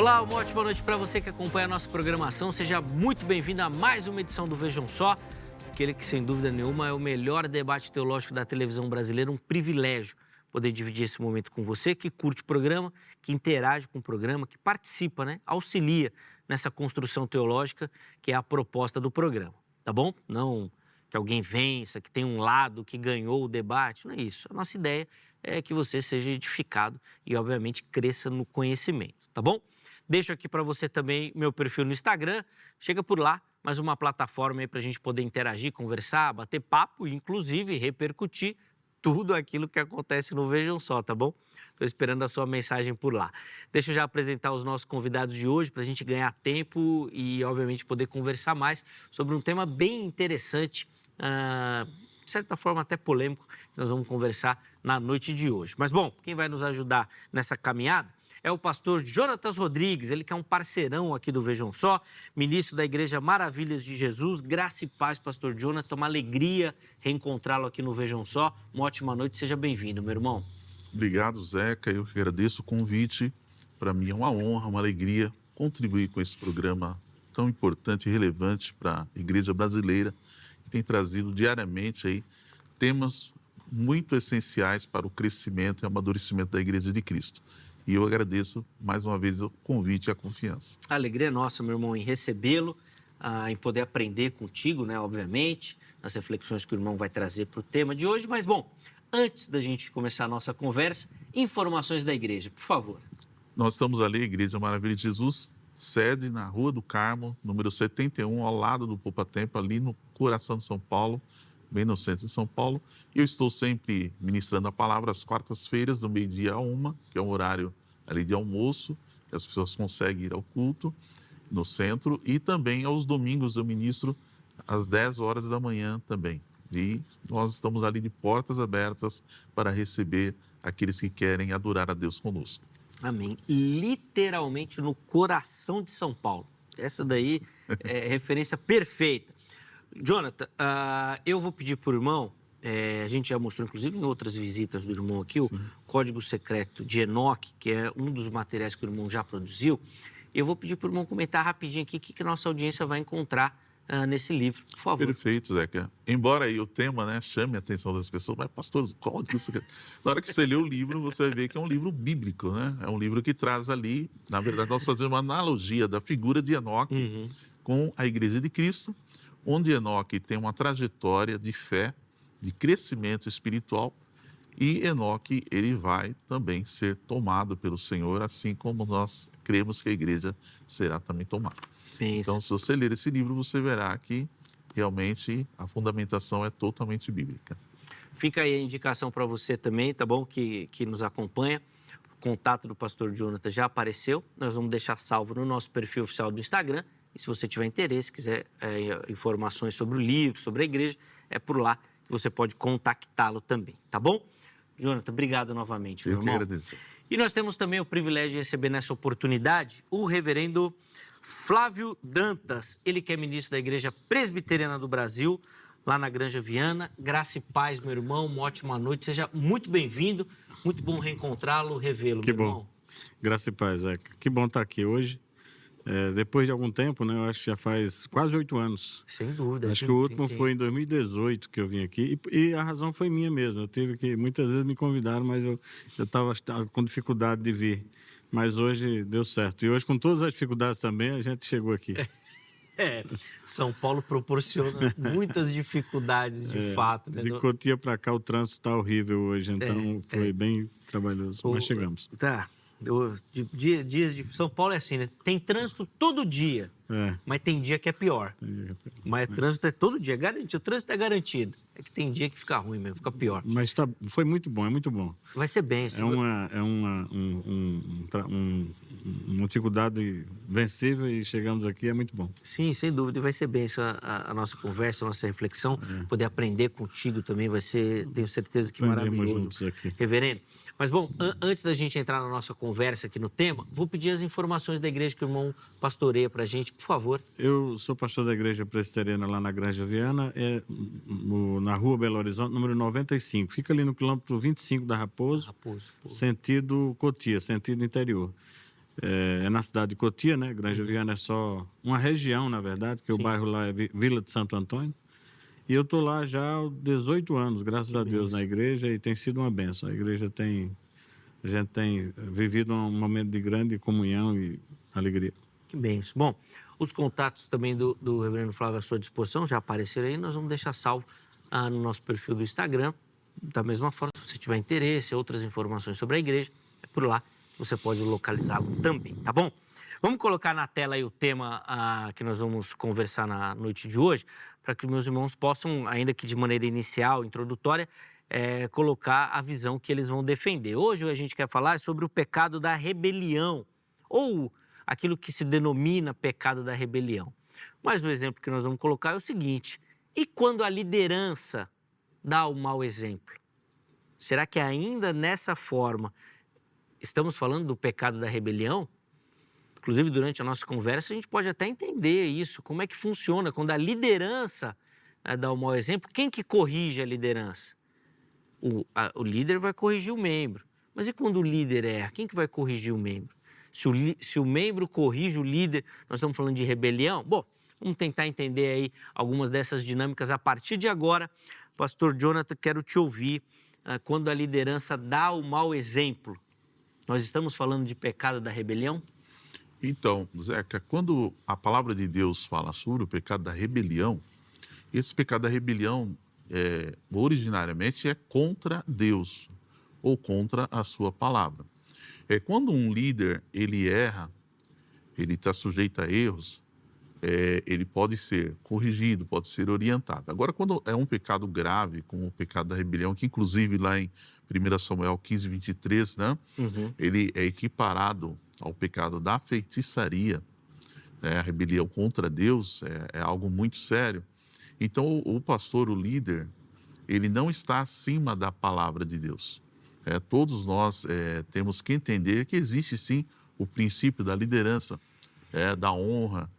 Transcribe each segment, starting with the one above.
Olá, uma ótima noite para você que acompanha a nossa programação. Seja muito bem-vindo a mais uma edição do Vejam Só, aquele que, sem dúvida nenhuma, é o melhor debate teológico da televisão brasileira. Um privilégio poder dividir esse momento com você, que curte o programa, que interage com o programa, que participa, auxilia nessa construção teológica, que é a proposta do programa, tá bom? Não que alguém vença, que tem um lado que ganhou o debate, não é isso. A nossa ideia é que você seja edificado e, obviamente, cresça no conhecimento, tá bom? Deixo aqui para você também meu perfil no Instagram, chega por lá, mais uma plataforma aí para a gente poder interagir, conversar, bater papo e, inclusive, repercutir tudo aquilo que acontece no Vejam Só, tá bom? Estou esperando a sua mensagem por lá. Deixa eu já apresentar os nossos convidados de hoje para a gente ganhar tempo e, obviamente, poder conversar mais sobre um tema bem interessante, de certa forma até polêmico, que nós vamos conversar na noite de hoje. Mas, bom, quem vai nos ajudar nessa caminhada é o pastor Jonatas Rodrigues, ele que é um parceirão aqui do Vejam Só, ministro da Igreja Maravilhas de Jesus. Graça e paz, pastor Jonatas, uma alegria reencontrá-lo aqui no Vejam Só. Uma ótima noite, seja bem-vindo, meu irmão. Obrigado, Zeca, eu que agradeço o convite. Para mim é uma honra, uma alegria contribuir com esse programa tão importante e relevante para a Igreja brasileira, que tem trazido diariamente aí temas muito essenciais para o crescimento e amadurecimento da Igreja de Cristo. E eu agradeço mais uma vez o convite e a confiança. A alegria é nossa, meu irmão, em recebê-lo, em poder aprender contigo, obviamente, nas reflexões que o irmão vai trazer para o tema de hoje. Mas, bom, antes da gente começar a nossa conversa, informações da igreja, por favor. Nós estamos ali, Igreja Maravilha de Jesus, sede na Rua do Carmo, número 71, ao lado do Poupa Tempo, ali no coração de São Paulo, bem no centro de São Paulo. E eu estou sempre ministrando a palavra às quartas-feiras, do meio-dia a 1, que é um horário ali de almoço, que as pessoas conseguem ir ao culto no centro. E também aos domingos eu ministro às 10 horas da manhã também. E nós estamos ali de portas abertas para receber aqueles que querem adorar a Deus conosco. Amém. Literalmente no coração de São Paulo. Essa daí é referência perfeita. Jonathan, eu vou pedir para o irmão, a gente já mostrou inclusive em outras visitas do irmão aqui, o Código Secreto de Enoque, que é um dos materiais que o irmão já produziu. Eu vou pedir para o irmão comentar rapidinho aqui o que a nossa audiência vai encontrar nesse livro, por favor. Perfeito, Zeca. Embora aí o tema chame a atenção das pessoas, mas pastor, Código Secreto. Na hora que você lê o livro, você vai ver que é um livro bíblico, É um livro que traz ali, na verdade, nós fazemos uma analogia da figura de Enoque com a Igreja de Cristo, onde Enoque tem uma trajetória de fé, de crescimento espiritual, e Enoque, ele vai também ser tomado pelo Senhor, assim como nós cremos que a igreja será também tomada. Então, se você ler esse livro, você verá que realmente a fundamentação é totalmente bíblica. Fica aí a indicação para você também, tá bom? Que nos acompanha. O contato do pastor Jonathan já apareceu. Nós vamos deixar salvo no nosso perfil oficial do Instagram. E se você tiver interesse, quiser informações sobre o livro, sobre a igreja, é por lá que você pode contactá-lo também, tá bom? Jonathan, obrigado novamente, meu irmão. Eu que agradeço. E nós temos também o privilégio de receber nessa oportunidade o reverendo Flávio Dantas, ele que é ministro da Igreja Presbiteriana do Brasil, lá na Granja Viana. Graça e paz, meu irmão, uma ótima noite, seja muito bem-vindo, muito bom reencontrá-lo, revê-lo, meu irmão. Que bom, graça e paz, Zeca. Que bom estar aqui hoje. Depois de algum tempo, eu acho que já faz quase 8 anos. Sem dúvida. Acho que o último foi em 2018 que eu vim aqui e a razão foi minha mesmo. Eu tive que, muitas vezes me convidaram, mas eu estava com dificuldade de vir. Mas hoje deu certo. E hoje, com todas as dificuldades também, a gente chegou aqui. São Paulo proporciona muitas dificuldades, de fato. De Cotia para cá, o trânsito está horrível hoje, então foi bem trabalhoso, mas chegamos. Tá. Dias de São Paulo é assim, Tem trânsito todo dia, mas tem dia que é pior. Mas trânsito é todo dia, garantido. O trânsito é garantido. É que tem dia que fica ruim mesmo, fica pior. Mas foi muito bom, é muito bom. Vai ser bem. É uma dificuldade vencível e chegamos aqui, é muito bom. Sim, sem dúvida. E vai ser bem isso, a nossa conversa, a nossa reflexão. Poder aprender contigo também vai ser, tenho certeza que maravilhoso. Juntos aqui. Reverendo. Mas, bom, antes da gente entrar na nossa conversa aqui no tema, vou pedir as informações da igreja que o irmão pastoreia para a gente, por favor. Eu sou pastor da Igreja Presbiteriana lá na Granja Viana, na Rua Belo Horizonte, número 95. Fica ali no quilômetro 25 da Raposo. Sentido Cotia, sentido interior. É na cidade de Cotia, né? Granja Viana é só uma região, na verdade, que o bairro lá é Vila de Santo Antônio. E eu estou lá já há 18 anos, graças a Deus, na igreja, e tem sido uma bênção. A gente tem vivido um momento de grande comunhão e alegria. Que bênção. Bom, os contatos também do reverendo Flávio à sua disposição já apareceram aí, nós vamos deixar salvo no nosso perfil do Instagram. Da mesma forma, se você tiver interesse, outras informações sobre a igreja, é por lá que você pode localizá-lo também, tá bom? Vamos colocar na tela aí o tema que nós vamos conversar na noite de hoje, para que meus irmãos possam, ainda que de maneira inicial, introdutória, colocar a visão que eles vão defender. Hoje a gente quer falar sobre o pecado da rebelião, ou aquilo que se denomina pecado da rebelião. Mas o exemplo que nós vamos colocar é o seguinte: e quando a liderança dá o mau exemplo? Será que ainda nessa forma estamos falando do pecado da rebelião? Inclusive, durante a nossa conversa, a gente pode até entender isso, como é que funciona. Quando a liderança dá o mau exemplo, quem que corrige a liderança? O líder vai corrigir o membro. Mas e quando o líder erra? Quem que vai corrigir o membro? Se o membro corrige o líder, nós estamos falando de rebelião? Bom, vamos tentar entender aí algumas dessas dinâmicas a partir de agora. Pastor Jonathan, quero te ouvir. Quando a liderança dá o mau exemplo, nós estamos falando de pecado da rebelião? Então, Zeca, quando a palavra de Deus fala sobre o pecado da rebelião, esse pecado da rebelião, originariamente, é contra Deus ou contra a sua palavra. Quando um líder, ele erra, ele está sujeito a erros, ele pode ser corrigido, pode ser orientado. Agora, quando é um pecado grave, como o pecado da rebelião, que inclusive lá em 1 Samuel 15, 23, né, ele é equiparado ao pecado da feitiçaria, né, a rebelião contra Deus é algo muito sério. Então, o pastor, o líder, ele não está acima da palavra de Deus. Todos nós temos que entender que existe sim o princípio da liderança, da honra.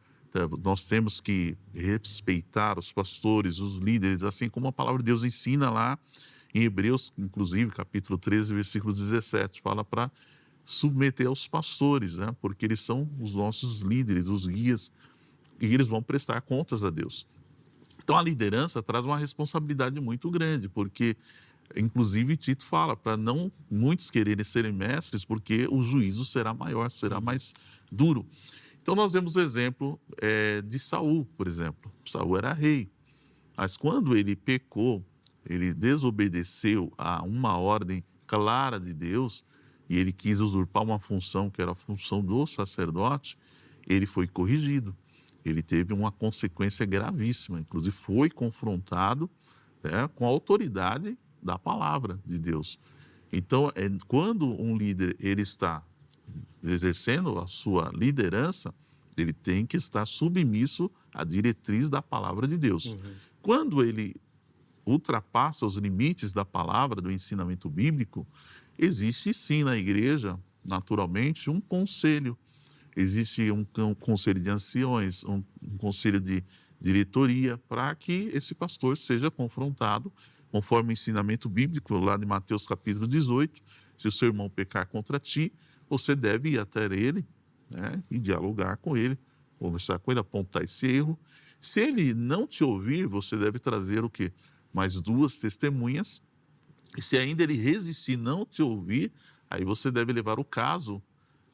Nós temos que respeitar os pastores, os líderes, assim como a palavra de Deus ensina lá em Hebreus, inclusive, capítulo 13, versículo 17, fala para submeter aos pastores, né? Porque eles são os nossos líderes, os guias, e eles vão prestar contas a Deus. Então, a liderança traz uma responsabilidade muito grande, porque, inclusive, Tito fala para não muitos quererem serem mestres, porque o juízo será maior, será mais duro. Então, nós vemos o exemplo de Saul, por exemplo. Saul era rei, mas quando ele pecou, ele desobedeceu a uma ordem clara de Deus e ele quis usurpar uma função que era a função do sacerdote, ele foi corrigido. Ele teve uma consequência gravíssima, inclusive foi confrontado com a autoridade da palavra de Deus. Então, quando um líder ele está exercendo a sua liderança, ele tem que estar submisso à diretriz da palavra de Deus. Quando ele ultrapassa os limites da palavra, do ensinamento bíblico, existe sim na igreja, naturalmente, um conselho. Existe um conselho de anciões, um conselho de diretoria, para que esse pastor seja confrontado, conforme o ensinamento bíblico, lá de Mateus capítulo 18, se o seu irmão pecar contra ti, você deve ir até ele, né, e dialogar com ele, conversar com ele, apontar esse erro. Se ele não te ouvir, você deve trazer o quê? Mais 2 testemunhas. E se ainda ele resistir, não te ouvir, aí você deve levar o caso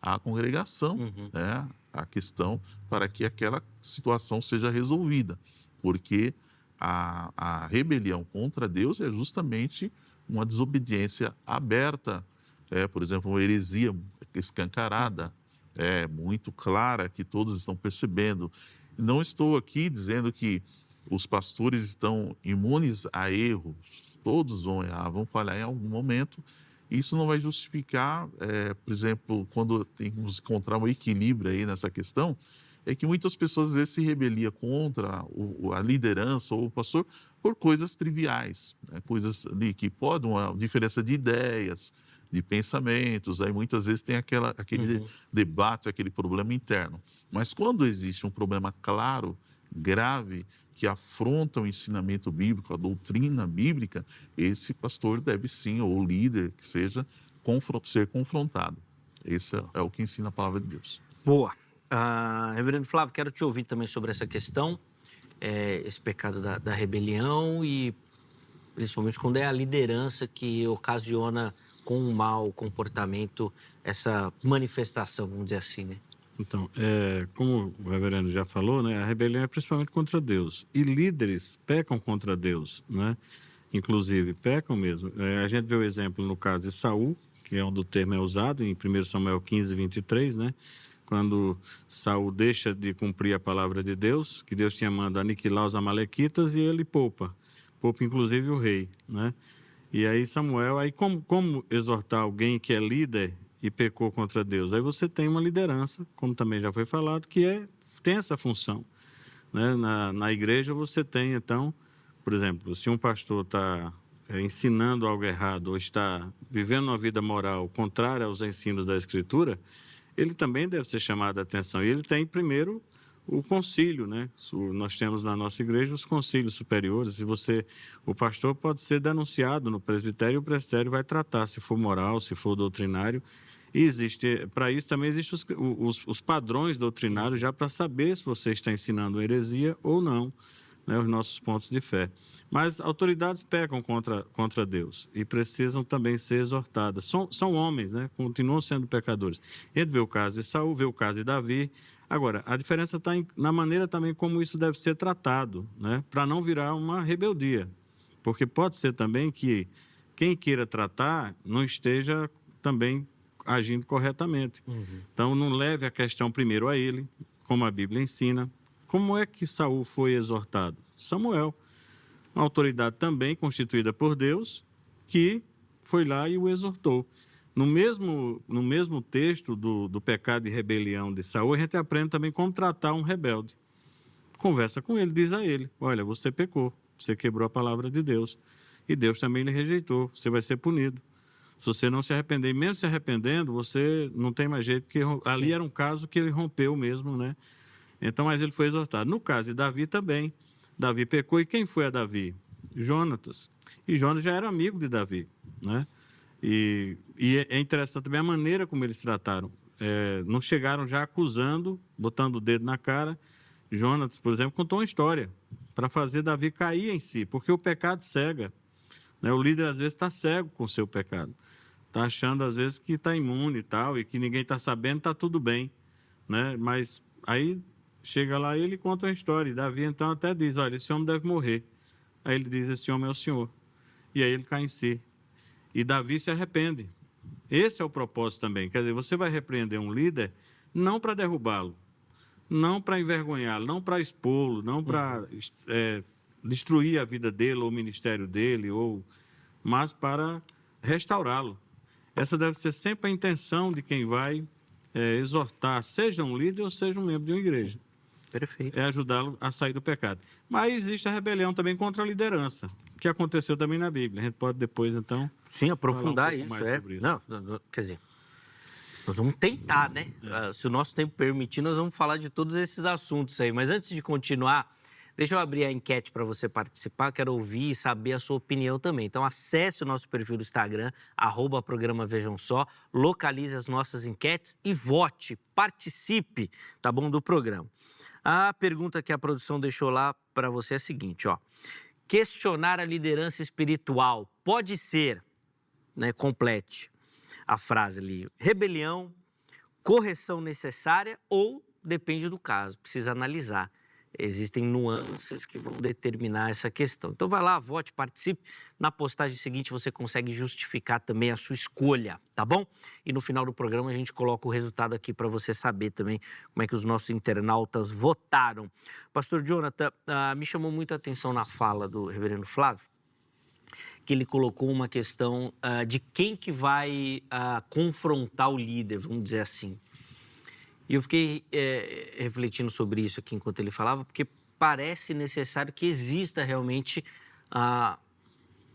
à congregação, né, a questão, para que aquela situação seja resolvida. Porque a rebelião contra Deus é justamente uma desobediência aberta, por exemplo, uma heresia escancarada, muito clara, que todos estão percebendo. Não estou aqui dizendo que os pastores estão imunes a erros, todos vão errar, vão falhar em algum momento. Isso não vai justificar, por exemplo, quando temos que encontrar um equilíbrio aí nessa questão, é que muitas pessoas às vezes se rebeliam contra a liderança ou o pastor por coisas triviais, né? Coisas ali que podem, uma diferença de ideias, de pensamentos, aí muitas vezes tem aquele debate, aquele problema interno. Mas quando existe um problema claro, grave, que afronta o ensinamento bíblico, a doutrina bíblica, esse pastor deve sim, ou líder que seja, ser confrontado. Esse é o que ensina a palavra de Deus. Boa. Reverendo Flávio, quero te ouvir também sobre essa questão, esse pecado da rebelião e principalmente quando é a liderança que ocasiona com um mau comportamento essa manifestação, vamos dizer assim, né? Então, como o reverendo já falou, né, a rebelião é principalmente contra Deus. E líderes pecam contra Deus, né? Inclusive, pecam mesmo. A gente vê o exemplo no caso de Saul, que é onde o termo é usado, em 1 Samuel 15, 23, né? Quando Saul deixa de cumprir a palavra de Deus, que Deus tinha mandado aniquilar os amalequitas, e ele poupa inclusive o rei, né? E aí Samuel, como exortar alguém que é líder e pecou contra Deus? Aí você tem uma liderança, como também já foi falado, que tem essa função, né? Na igreja você tem, então, por exemplo, se um pastor está ensinando algo errado ou está vivendo uma vida moral contrária aos ensinos da Escritura, ele também deve ser chamado a atenção. E ele tem, primeiro, o concílio, né? Nós temos na nossa igreja os concílios superiores. O pastor pode ser denunciado no presbitério e o presbitério vai tratar, se for moral, se for doutrinário. E para isso também existem os padrões doutrinários já para saber se você está ensinando heresia ou não, né? Os nossos pontos de fé. Mas autoridades pecam contra Deus e precisam também ser exortadas. São homens, né? Continuam sendo pecadores. A gente vê o caso de Saul, vê o caso de Davi. Agora, a diferença está na maneira também como isso deve ser tratado, né? Para não virar uma rebeldia. Porque pode ser também que quem queira tratar não esteja também agindo corretamente. Então, não leve a questão primeiro a ele, como a Bíblia ensina. Como é que Saul foi exortado? Samuel, uma autoridade também constituída por Deus, que foi lá e o exortou. No mesmo texto do pecado de rebelião de Saul, a gente aprende também como tratar um rebelde. Conversa com ele, diz a ele: olha, você pecou, você quebrou a palavra de Deus, e Deus também lhe rejeitou, você vai ser punido. Se você não se arrepender, e mesmo se arrependendo, você não tem mais jeito, porque ali era um caso que ele rompeu mesmo, né? Então, mas ele foi exortado. No caso de Davi também, Davi pecou, e quem foi a Davi? Jonatas. E Jonatas já era amigo de Davi, né? E é interessante também a maneira como eles trataram. Não chegaram já acusando, botando o dedo na cara. Jonatas, por exemplo, contou uma história para fazer Davi cair em si, porque o pecado cega, né? O líder, às vezes, está cego com o seu pecado. Está achando, às vezes, que está imune e tal, e que ninguém está sabendo, está tudo bem, né? Mas aí chega lá e ele conta uma história. E Davi, então, até diz: olha, esse homem deve morrer. Aí ele diz: esse homem é o Senhor. E aí ele cai em si. E Davi se arrepende. Esse é o propósito também. Quer dizer, você vai repreender um líder não para derrubá-lo, não para envergonhá-lo, não para expô-lo, não para destruir a vida dele ou o ministério dele, mas para restaurá-lo. Essa deve ser sempre a intenção de quem vai exortar, seja um líder ou seja um membro de uma igreja. Perfeito. É ajudá-lo a sair do pecado. Mas existe a rebelião também contra a liderança, que aconteceu também na Bíblia. A gente pode depois, então... Sim, aprofundar falar um pouco isso, mais sobre isso. Não, quer dizer, nós vamos tentar, né? Se o nosso tempo permitir, nós vamos falar de todos esses assuntos aí. Mas antes de continuar, deixa eu abrir a enquete para você participar. Quero ouvir e saber a sua opinião também. Então, acesse o nosso perfil do Instagram, @programa Vejam Só, localize as nossas enquetes e vote, participe, tá bom, do programa. A pergunta que a produção deixou lá para você é a seguinte, ó. Questionar a liderança espiritual pode ser, né, complete a frase ali, rebelião, correção necessária ou depende do caso, precisa analisar. Existem nuances que vão determinar essa questão. Então vai lá, vote, participe. Na postagem seguinte você consegue justificar também a sua escolha, tá bom? E no final do programa a gente coloca o resultado aqui para você saber também como é que os nossos internautas votaram. Pastor Jonathan, me chamou muito a atenção na fala do reverendo Flávio, que ele colocou uma questão de quem que vai confrontar o líder, vamos dizer assim. E eu fiquei refletindo sobre isso aqui enquanto ele falava, porque parece necessário que exista realmente,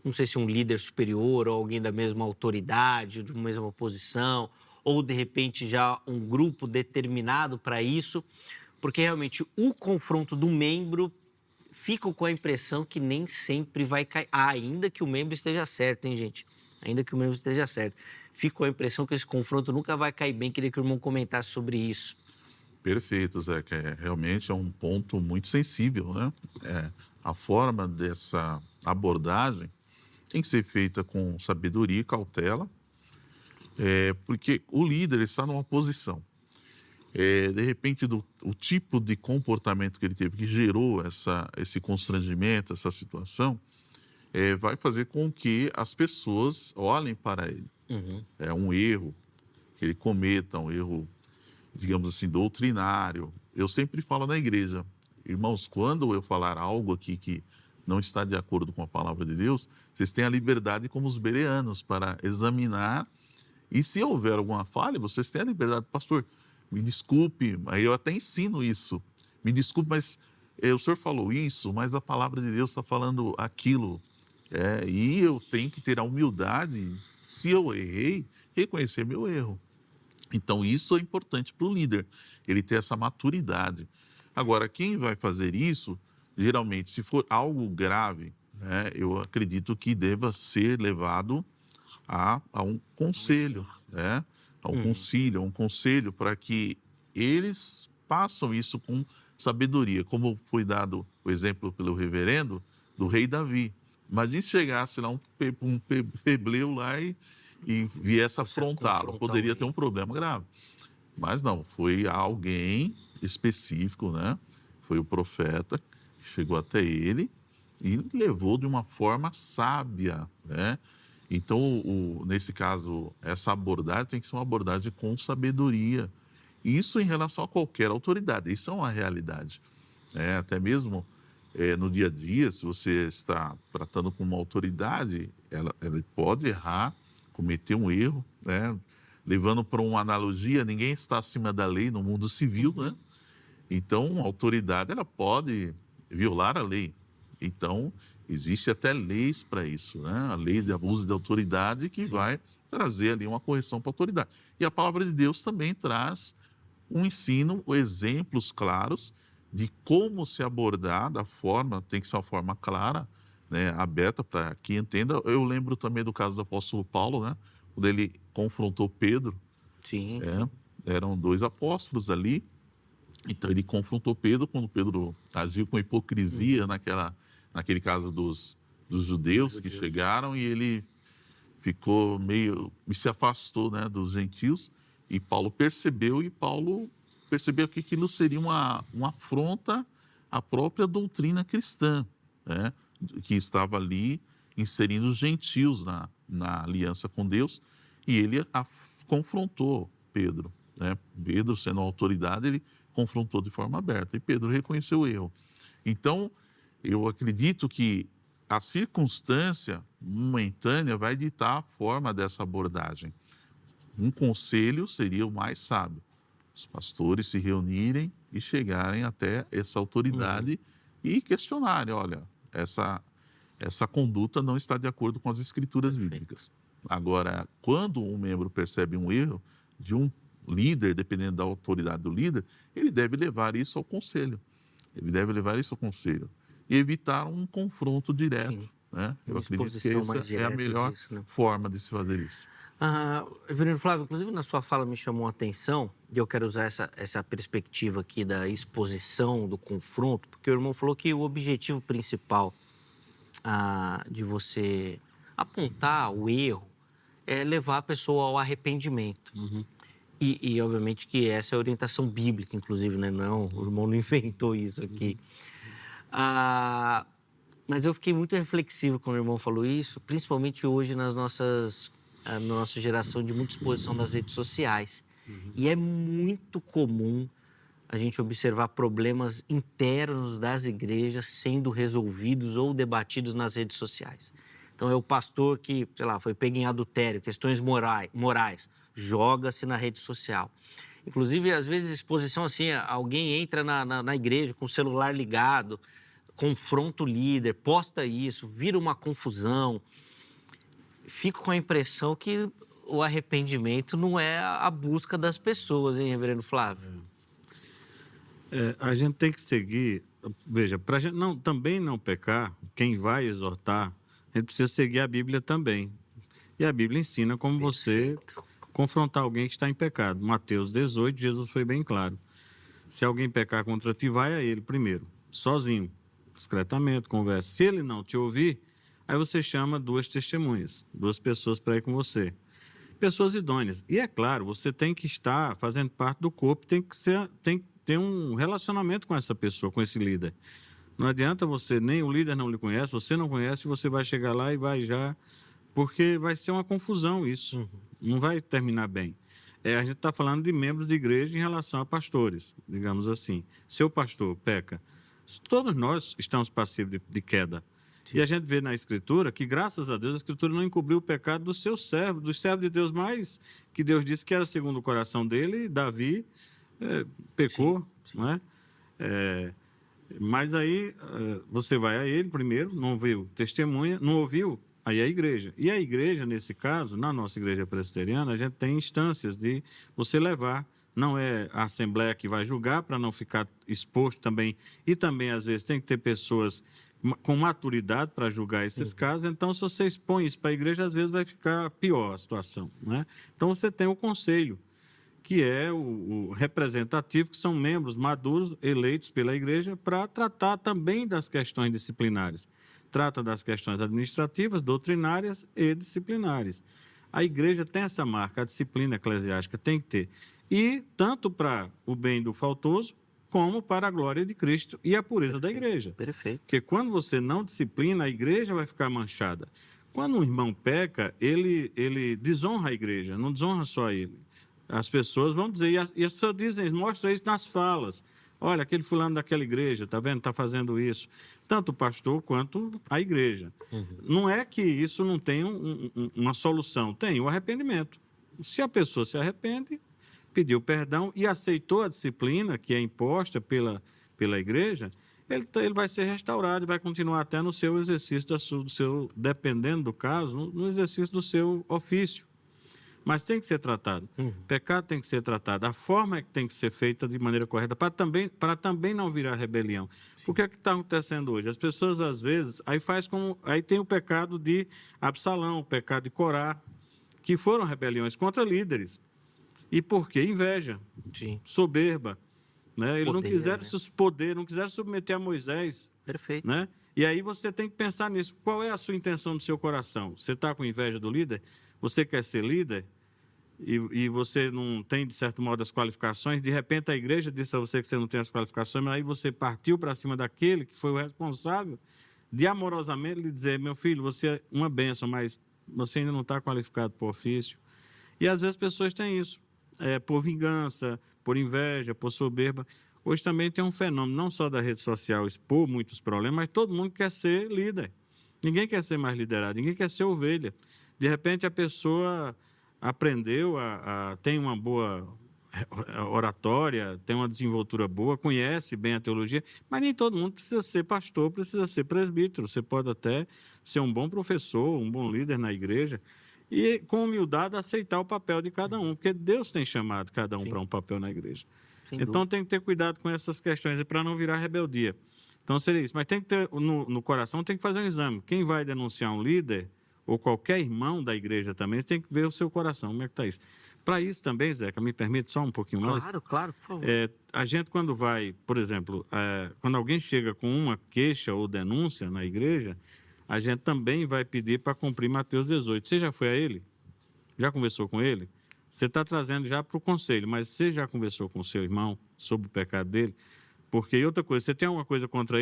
não sei se um líder superior ou alguém da mesma autoridade, de uma mesma posição, ou de repente já um grupo determinado para isso, porque realmente o confronto do membro fica com a impressão que nem sempre vai cair, ainda que o membro esteja certo, hein, gente? Ainda que o membro esteja certo. fico com a impressão que esse confronto nunca vai cair bem. Queria que o irmão comentasse sobre isso. Perfeito, Zé, que realmente é um ponto muito sensível, né? A forma dessa abordagem tem que ser feita com sabedoria e cautela, porque o líder está numa posição. De repente, o tipo de comportamento que ele teve, que gerou esse constrangimento, essa situação, vai fazer com que as pessoas olhem para ele. É um erro que ele cometa, um erro, digamos assim, doutrinário. Eu sempre falo na igreja, irmãos, quando eu falar algo aqui que não está de acordo com a palavra de Deus, vocês têm a liberdade, como os bereanos, para examinar, e se houver alguma falha, vocês têm a liberdade, pastor, me desculpe, aí eu até ensino isso, me desculpe, mas o senhor falou isso, mas a palavra de Deus está falando aquilo, e eu tenho que ter a humildade, se eu errei, reconhecer meu erro. Então, isso é importante para o líder, ele ter essa maturidade. Agora, quem vai fazer isso, geralmente, se for algo grave, eu acredito que deva ser levado a um conselho, a um concílio, a um conselho, para que eles façam isso com sabedoria, como foi dado o exemplo pelo reverendo do rei Davi. Imagine se chegasse lá um plebeu lá e viesse afrontá-lo, poderia ter um problema grave. Mas não, foi alguém específico, né? Foi o profeta que chegou até ele e levou de uma forma sábia, né? Então, nesse caso, essa abordagem tem que ser uma abordagem com sabedoria. Isso em relação a qualquer autoridade, isso é uma realidade. Até mesmo no dia a dia, se você está tratando com uma autoridade, ela pode errar, cometer um erro, né? Levando para uma analogia, ninguém está acima da lei no mundo civil, né? Então, a autoridade ela pode violar a lei. Então, existe até leis para isso, né? A lei de abuso de autoridade que vai trazer ali uma correção para a autoridade. E a palavra de Deus também traz um ensino, exemplos claros de como se abordar, da forma, tem que ser uma forma clara, né? Aberta para que entenda. Eu lembro também do caso do apóstolo Paulo, né? Quando ele confrontou Pedro. Sim. Eram dois apóstolos ali. Então, ele confrontou Pedro quando Pedro agiu com hipocrisia naquele caso dos judeus que chegaram, e ele ficou se afastou, né, dos gentios, e Paulo percebeu que aquilo seria uma afronta à própria doutrina cristã, né, que estava ali inserindo os gentios na aliança com Deus, e ele confrontou Pedro, né? Pedro, sendo uma autoridade, ele confrontou de forma aberta, e Pedro reconheceu o erro. Então, eu acredito que a circunstância momentânea vai ditar a forma dessa abordagem. Um conselho seria o mais sábio. Os pastores se reunirem e chegarem até essa autoridade e questionarem, olha, essa conduta não está de acordo com as escrituras bíblicas. Agora, quando um membro percebe um erro de um líder, dependendo da autoridade do líder, ele deve levar isso ao conselho. E evitar um confronto direto, né? Eu acredito que essa é a melhor forma de se fazer isso. Reverendo Flávio, inclusive na sua fala me chamou a atenção, e eu quero usar essa perspectiva aqui da exposição, do confronto, porque o irmão falou que o objetivo principal de você apontar o erro é levar a pessoa ao arrependimento. E obviamente que essa é a orientação bíblica, inclusive, né? Não, o irmão não inventou isso aqui. Mas eu fiquei muito reflexivo quando o irmão falou isso, principalmente hoje na nossa geração de muita exposição nas redes sociais. E é muito comum a gente observar problemas internos das igrejas sendo resolvidos ou debatidos nas redes sociais. Então, é o pastor que, sei lá, foi pego em adultério, questões morais, joga-se na rede social. Inclusive, às vezes, exposição assim, alguém entra na igreja com o celular ligado, confronta o líder, posta isso, vira uma confusão. Fico com a impressão que o arrependimento não é a busca das pessoas, hein, reverendo Flávio? A gente tem que seguir, veja, para a gente também não pecar, quem vai exortar, a gente precisa seguir a Bíblia também. E a Bíblia ensina como você confrontar alguém que está em pecado. Mateus 18, Jesus foi bem claro. Se alguém pecar contra ti, vai a ele primeiro, sozinho, discretamente, conversa. Se ele não te ouvir, aí você chama 2 testemunhas, 2 pessoas para ir com você. Pessoas idôneas. E é claro, você tem que estar fazendo parte do corpo, tem que ter um relacionamento com essa pessoa, com esse líder. Não adianta você, nem o líder não lhe conhece, você não conhece, você vai chegar lá e vai já... Porque vai ser uma confusão isso. Não vai terminar bem. A gente está falando de membros de igreja em relação a pastores, digamos assim. Seu pastor peca. Todos nós estamos passíveis de queda. Sim. E a gente vê na Escritura que, graças a Deus, a Escritura não encobriu o pecado dos seus servos, dos servos de Deus mais, que Deus disse que era segundo o coração dele, Davi pecou, sim. Não é? Mas aí você vai a ele primeiro, não viu testemunha, não ouviu, aí a igreja. E a igreja, nesse caso, na nossa igreja presbiteriana, a gente tem instâncias de você levar. Não é a Assembleia que vai julgar, para não ficar exposto também. E também, às vezes, tem que ter pessoas com maturidade para julgar esses casos. Então, se você expõe isso para a igreja, às vezes vai ficar pior a situação, né? Então, você tem o conselho, que é o representativo, que são membros maduros eleitos pela igreja para tratar também das questões disciplinares. Trata das questões administrativas, doutrinárias e disciplinares. A igreja tem essa marca, a disciplina eclesiástica tem que ter. E tanto para o bem do faltoso, como para a glória de Cristo e a pureza da igreja. Perfeito. Porque quando você não disciplina, a igreja vai ficar manchada. Quando um irmão peca, ele desonra a igreja, não desonra só ele. As pessoas vão dizer, e as pessoas dizem, mostram isso nas falas. Olha, aquele fulano daquela igreja, está vendo? Está fazendo isso. Tanto o pastor quanto a igreja. Não é que isso não tem uma solução. Tem o arrependimento. Se a pessoa se arrepende, pediu perdão e aceitou a disciplina que é imposta pela igreja, ele vai ser restaurado e vai continuar até no seu exercício, dependendo do caso, no exercício do seu ofício. Mas tem que ser tratado. Pecado tem que ser tratado. A forma é que tem que ser feita de maneira correta, para também não virar rebelião. Sim. O que é que está acontecendo hoje? As pessoas, às vezes, aí tem o pecado de Absalão, o pecado de Corá, que foram rebeliões contra líderes. E por quê? Inveja, sim. Soberba. Né? Eles não quiseram não quiseram submeter a Moisés. Perfeito. Né? E aí você tem que pensar nisso. Qual é a sua intenção do seu coração? Você está com inveja do líder? Você quer ser líder? E você não tem, de certo modo, as qualificações. De repente, a igreja disse a você que você não tem as qualificações, mas aí você partiu para cima daquele que foi o responsável de amorosamente lhe dizer, meu filho, você é uma bênção, mas você ainda não está qualificado para o ofício. E às vezes as pessoas têm isso. Por vingança, por inveja, por soberba. Hoje também tem um fenômeno, não só da rede social expor muitos problemas, mas todo mundo quer ser líder. Ninguém quer ser mais liderado, ninguém quer ser ovelha. De repente, a pessoa aprendeu, tem uma boa oratória, tem uma desenvoltura boa, conhece bem a teologia, mas nem todo mundo precisa ser pastor, precisa ser presbítero. Você pode até ser um bom professor, um bom líder na igreja, e com humildade aceitar o papel de cada um, porque Deus tem chamado cada um para um papel na igreja. Então tem que ter cuidado com essas questões para não virar rebeldia. Então seria isso. Mas tem que ter no coração, tem que fazer um exame. Quem vai denunciar um líder, ou qualquer irmão da igreja também, você tem que ver o seu coração, como é que está isso. Para isso também, Zeca, me permite só um pouquinho mais? Claro, por favor. A gente, quando vai, por exemplo, quando alguém chega com uma queixa ou denúncia na igreja, a gente também vai pedir para cumprir Mateus 18. Você já foi a ele? Já conversou com ele? Você está trazendo já para o conselho, mas você já conversou com o seu irmão sobre o pecado dele? Porque outra coisa, você tem alguma coisa contra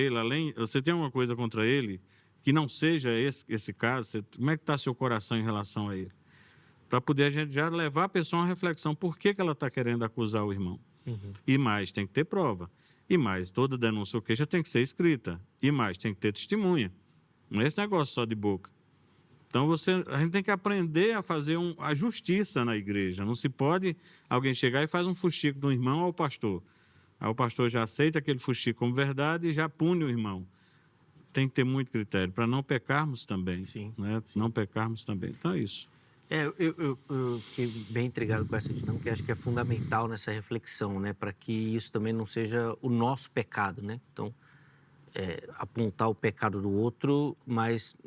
ele, que não seja esse caso, como é que está seu coração em relação a ele? Para poder a gente já levar a pessoa a uma reflexão, por que ela está querendo acusar o irmão? E mais, tem que ter prova. E mais, toda denúncia ou queixa tem que ser escrita. E mais, tem que ter testemunha. Não é esse negócio só de boca. Então, a gente tem que aprender a fazer a justiça na igreja. Não se pode alguém chegar e faz um fuxico do irmão ao pastor. Aí o pastor já aceita aquele fuxico como verdade e já pune o irmão. Tem que ter muito critério para não pecarmos também. Sim. Né? Não pecarmos também. Então, é isso. Eu fiquei bem intrigado com essa dinâmica, que acho que é fundamental nessa reflexão, né? Para que isso também não seja o nosso pecado, né? Então, apontar o pecado do outro, mas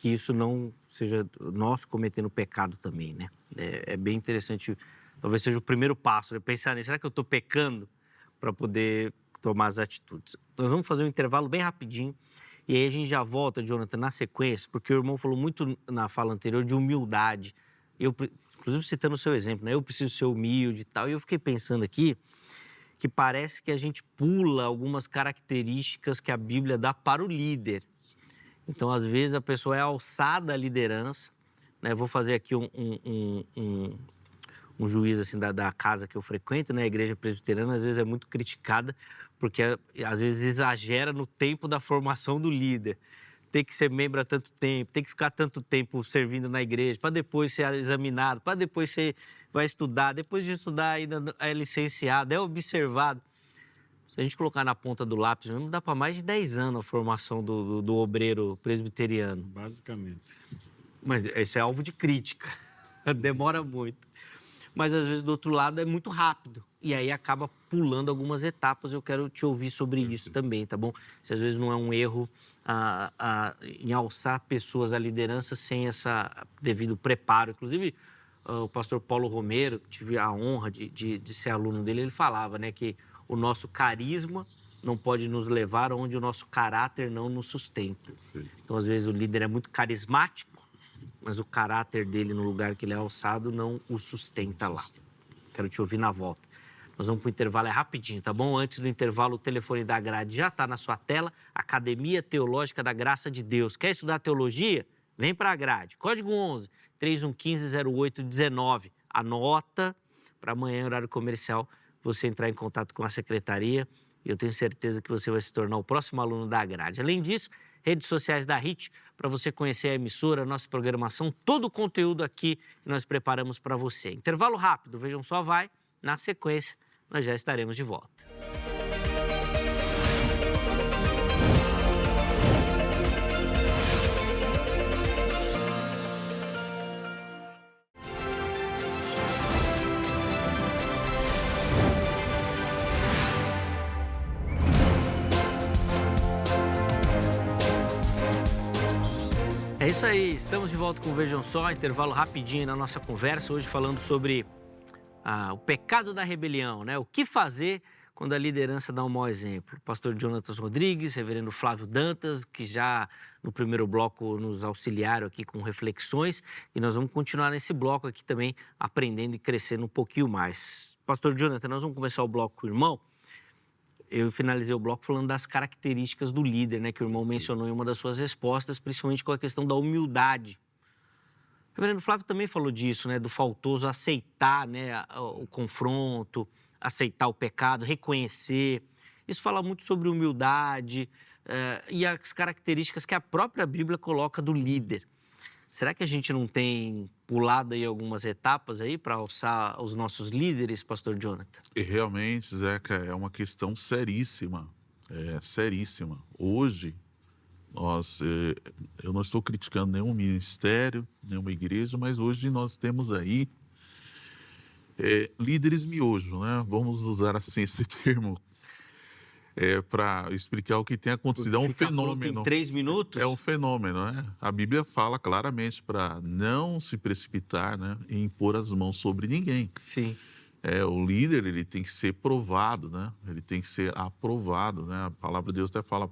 que isso não seja nós cometendo pecado também, né? É bem interessante, talvez seja o primeiro passo, né? Pensar nisso, será que eu estou pecando para poder tomar as atitudes? Nós vamos fazer um intervalo bem rapidinho e aí a gente já volta, Jonathan, na sequência, porque o irmão falou muito na fala anterior de humildade. Inclusive citando o seu exemplo, né? Eu preciso ser humilde e tal. E eu fiquei pensando aqui que parece que a gente pula algumas características que a Bíblia dá para o líder. Então, às vezes, a pessoa é alçada à liderança, né? Vou fazer aqui um juízo assim, da casa que eu frequento, né? A igreja presbiteriana, às vezes, é muito criticada, porque, às vezes, exagera no tempo da formação do líder. Tem que ser membro há tanto tempo, tem que ficar tanto tempo servindo na igreja, para depois ser examinado, para depois você vai estudar, depois de estudar ainda é licenciado, é observado. Se a gente colocar na ponta do lápis, mesmo dá para mais de 10 anos a formação do obreiro presbiteriano. Basicamente. Mas esse é alvo de crítica, demora muito. Mas às vezes do outro lado é muito rápido e aí acaba pulando algumas etapas. Eu quero te ouvir sobre isso também, tá bom? Se às vezes não é um erro em alçar pessoas à liderança sem esse devido preparo. Inclusive, o pastor Paulo Romero, tive a honra de ser aluno dele, ele falava, né, que o nosso carisma não pode nos levar onde o nosso caráter não nos sustenta. Então, às vezes, o líder é muito carismático, mas o caráter dele no lugar que ele é alçado não o sustenta lá. Quero te ouvir na volta. Nós vamos para o intervalo, é rapidinho, tá bom? Antes do intervalo, o telefone da grade já está na sua tela, Academia Teológica da Graça de Deus. Quer estudar teologia? Vem para a grade. Código 11 3115-0819. Anota para amanhã, horário comercial, você entrar em contato com a secretaria e eu tenho certeza que você vai se tornar o próximo aluno da grade. Além disso, redes sociais da HIT, para você conhecer a emissora, a nossa programação, todo o conteúdo aqui que nós preparamos para você. Intervalo rápido, Vejam Só vai. Na sequência, nós já estaremos de volta. É isso aí, estamos de volta com o Vejam Só, intervalo rapidinho na nossa conversa, hoje falando sobre o pecado da rebelião, né? O que fazer quando a liderança dá um mau exemplo? Pastor Jonatas Rodrigues, reverendo Flávio Dantas, que já no primeiro bloco nos auxiliaram aqui com reflexões, e nós vamos continuar nesse bloco aqui também, aprendendo e crescendo um pouquinho mais. Pastor Jonatas, nós vamos começar o bloco com o irmão. Eu finalizei o bloco falando das características do líder, né, que o irmão mencionou em uma das suas respostas, principalmente com a questão da humildade. O reverendo Flávio também falou disso, né, do faltoso aceitar, né, o confronto, aceitar o pecado, reconhecer. Isso fala muito sobre humildade e as características que a própria Bíblia coloca do líder. Será que a gente não tem pulado aí algumas etapas aí para alçar os nossos líderes, pastor Jonathan? E realmente, Zeca, é uma questão seríssima, seríssima. Hoje, eu não estou criticando nenhum ministério, nenhuma igreja, mas hoje nós temos aí líderes miojo, né? Vamos usar assim esse termo para explicar o que tem acontecido. É um fenômeno. Em 3 minutos? É um fenômeno, né? A Bíblia fala claramente para não se precipitar, né, e impor as mãos sobre ninguém. Sim. O líder, ele tem que ser provado, né? Ele tem que ser aprovado, né? A palavra de Deus até fala,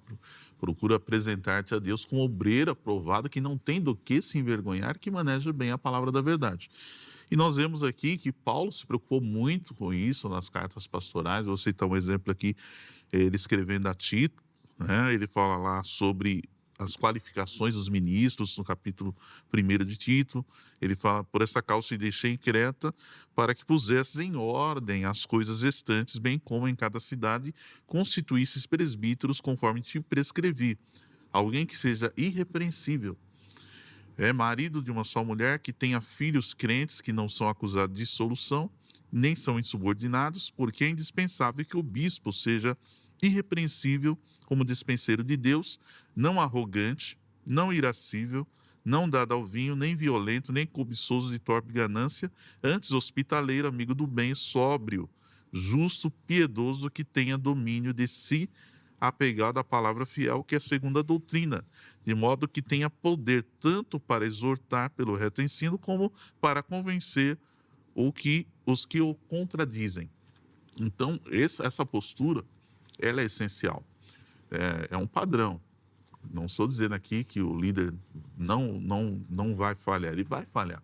procura apresentar-te a Deus como obreiro aprovado, que não tem do que se envergonhar, que maneja bem a palavra da verdade. E nós vemos aqui que Paulo se preocupou muito com isso nas cartas pastorais. Vou citar um exemplo aqui, ele escrevendo a Tito, né? Ele fala lá sobre as qualificações dos ministros, no capítulo 1 de Tito. Ele fala, por essa causa te deixei em Creta, para que pusesses em ordem as coisas restantes, bem como em cada cidade constituísses presbíteros, conforme te prescrevi. Alguém que seja irrepreensível, marido de uma só mulher, que tenha filhos crentes que não são acusados de dissolução, nem são insubordinados, porque é indispensável que o bispo seja irrepreensível como dispenseiro de Deus, não arrogante, não irascível, não dado ao vinho, nem violento, nem cobiçoso de torpe ganância, antes hospitaleiro, amigo do bem, sóbrio, justo, piedoso, que tenha domínio de si, apegado à palavra fiel, que é segundo a doutrina, de modo que tenha poder tanto para exortar pelo reto ensino, como para convencer os que o contradizem. Então, essa postura, ela é essencial. É um padrão. Não estou dizendo aqui que o líder não vai falhar, ele vai falhar.